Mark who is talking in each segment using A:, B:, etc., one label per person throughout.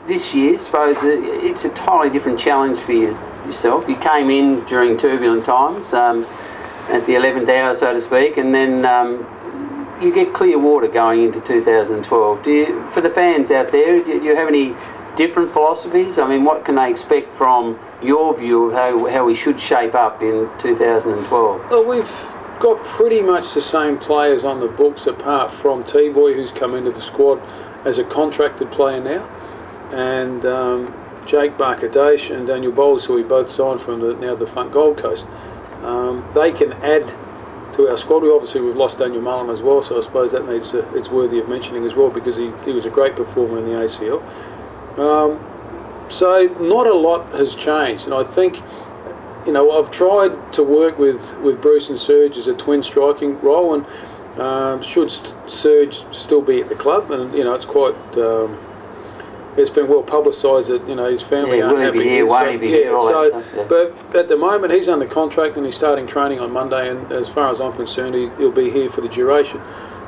A: this year, I suppose it's a totally different challenge for yourself. You came in during turbulent times, at the 11th hour, so to speak, and then you get clear water going into 2012. For the fans out there, do you have any different philosophies? I mean, what can they expect from your view of how we should shape up in 2012?
B: Well, we've got pretty much the same players on the books, apart from T-Boy, who's come into the squad as a contracted player now, and Jake Barkadash and Daniel Bowles, who we both signed from the Funk Gold Coast. They can add to our squad. We've lost Daniel Mullen as well, so I suppose that it's worthy of mentioning as well, because he was a great performer in the ACL. So not a lot has changed, and I think, you know, I've tried to work with Bruce and Serge as a twin striking role, and should Serge still be at the club, and you know, it's quite it's been well publicised that, you know, his family aren't happy.
A: Will he be here? Won't he be here? All that stuff, yeah.
B: But at the moment he's under contract and he's starting training on Monday, and as far as I'm concerned, he'll be here for the duration.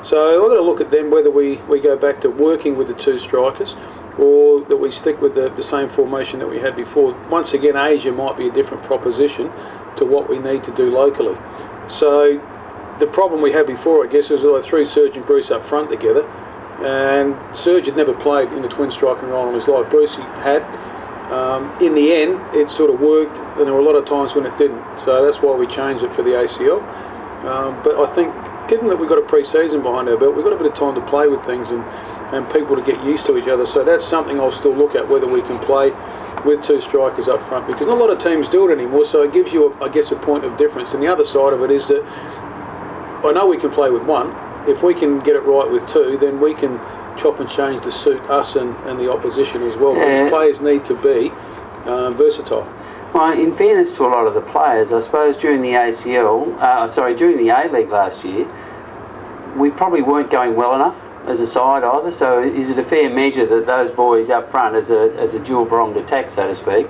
B: So I've got to look at then whether we go back to working with the two strikers, or that we stick with the same formation that we had before. Once again, Asia might be a different proposition to what we need to do locally. So the problem we had before, I guess, was that I threw Serge and Bruce up front together, and Serge had never played in a twin striking role in his life. Bruce had. In the end, it sort of worked, and there were a lot of times when it didn't. So that's why we changed it for the ACL. But I think, given that we've got a pre-season behind our belt, we've got a bit of time to play with things and people to get used to each other. So that's something I'll still look at, whether we can play with two strikers up front, because not a lot of teams do it anymore. So it gives you, I guess, a point of difference. And the other side of it is that I know we can play with one. If we can get it right with two, then we can chop and change to suit us and the opposition as well. Because players need to be versatile.
A: Well, in fairness to a lot of the players, I suppose during the during the A-League last year, we probably weren't going well enough as a side either. So is it a fair measure that those boys up front, as a dual-pronged attack, so to speak,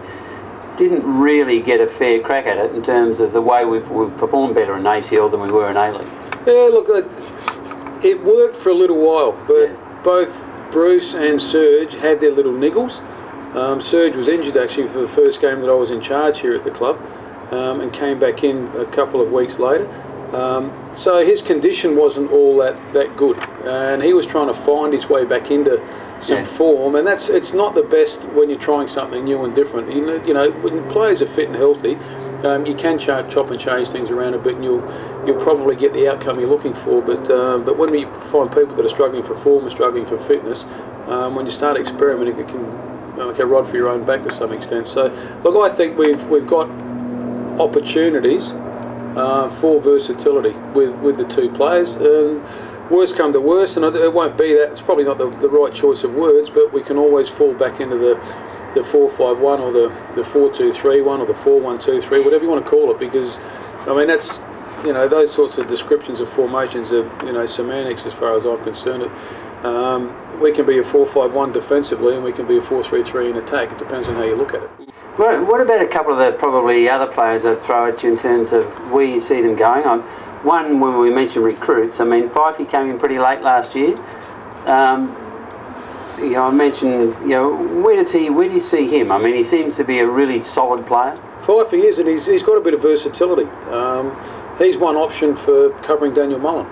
A: didn't really get a fair crack at it in terms of the way we've performed better in ACL than we were in A-League?
B: Yeah, look, it worked for a little while, but both Bruce and Serge had their little niggles. Serge was injured actually for the first game that I was in charge here at the club, and came back in a couple of weeks later. So his condition wasn't all that good, and he was trying to find his way back into some form, and it's not the best when you're trying something new and different. You know, when players are fit and healthy, you can chop and change things around a bit, and you'll probably get the outcome you're looking for. But when we find people that are struggling for form and struggling for fitness, when you start experimenting, it can rod for your own back to some extent. So look, I think we've got opportunities for versatility with the two players. Worst come to worst, and it won't be that. It's probably not the right choice of words, but we can always fall back into the 4-5-1 or the 4-2-3-1 or the 4-1-2-3, whatever you want to call it, because I mean, that's, you know, those sorts of descriptions of formations are, you know, semantics as far as I'm concerned. We can be a 4-5-1 defensively, and we can be a 4-3-3 in attack. It depends on how you look at it.
A: What about a couple of the probably other players I'd throw at you in terms of where you see them going? One, when we mentioned recruits, I mean, Fifey came in pretty late last year. You know, I mentioned, you know, where do you see him? I mean, he seems to be a really solid player.
B: Fifey is, and he's got a bit of versatility. He's one option for covering Daniel Mullen,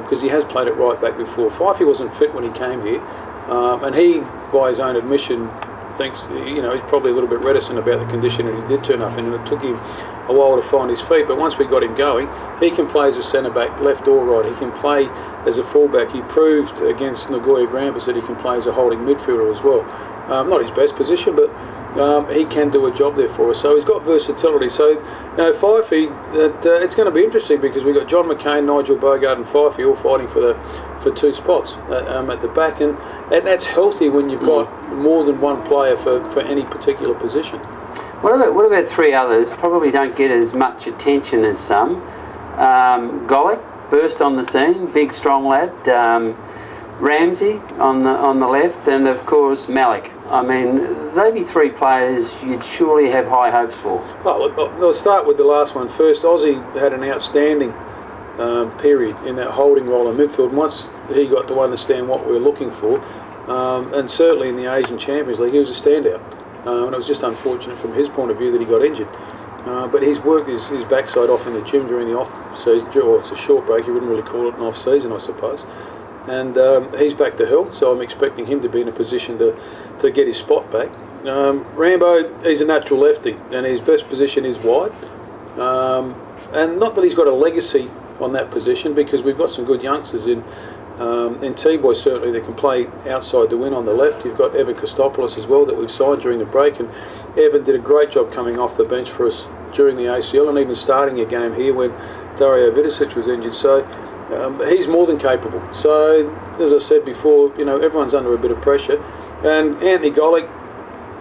B: because he has played it right back before. Fifey wasn't fit when he came here, and he, by his own admission, thinks, you know, he's probably a little bit reticent about the condition that he did turn up in, and it took him a while to find his feet. But once we got him going, he can play as a centre-back, left or right. He can play as a full-back. He proved against Nagoya Grampus that he can play as a holding midfielder as well. Not his best position, but he can do a job there for us. So he's got versatility. So, you know, Fifey, it's going to be interesting, because we've got John McCain, Nigel Bogart and Fifey all fighting for two spots at the back, and that's healthy when you've got more than one player for any particular position.
A: What about three others? Probably don't get as much attention as some. Golick burst on the scene, big strong lad. Ramsey on the left, and of course Malik. I mean, they'd be three players you'd surely have high hopes for.
B: Well, look, I'll start with the last one first. Ozzy had an outstanding period in that holding role in midfield. And once he got to understand what we were looking for, and certainly in the Asian Champions League he was a standout. And it was just unfortunate from his point of view that he got injured. But he's worked his backside off in the gym during the off-season, or it's a short break, you wouldn't really call it an off-season, I suppose. And he's back to health, so I'm expecting him to be in a position to get his spot back. Rambo, he's a natural lefty, and his best position is wide. And not that he's got a legacy on that position, because we've got some good youngsters in T-Boy certainly that can play outside the win on the left. You've got Evan Kostopoulos as well that we've signed during the break, and Evan did a great job coming off the bench for us during the ACL and even starting a game here when Dario Vidicic was injured. So he's more than capable. So as I said before, you know, everyone's under a bit of pressure, and Anthony Golick,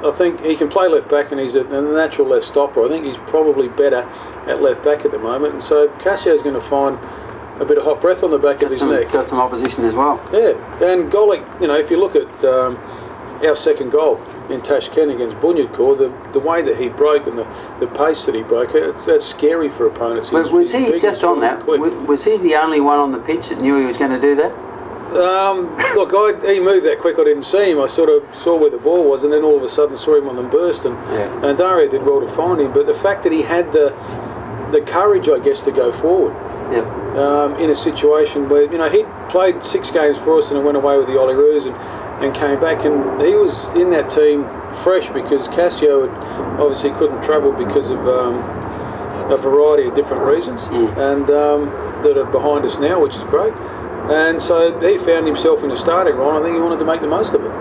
B: I think he can play left back, and he's a natural left stopper. I think he's probably better at left back at the moment, and so Cassio's going to find a bit of hot breath on the back of his neck.
A: Got some opposition as well.
B: Yeah, and Golick, you know, if you look at our second goal in Tashkent against Bunyadkor, the way that he broke and the pace that he broke, that's scary for opponents.
A: Was he, just on that, was he the only one on the pitch that knew he was going to do that?
B: Look, he moved that quick, I didn't see him. I sort of saw where the ball was, and then all of a sudden saw him on the burst, and Dario did well to find him. But the fact that he had the courage, I guess, to go forward. In a situation where, you know, he'd played 6 games for us and it went away with the Olyroos and came back, and he was in that team fresh because Cassio obviously couldn't travel because of a variety of different reasons and that are behind us now, which is great. And so he found himself in a starting role. I think he wanted to make the most of it.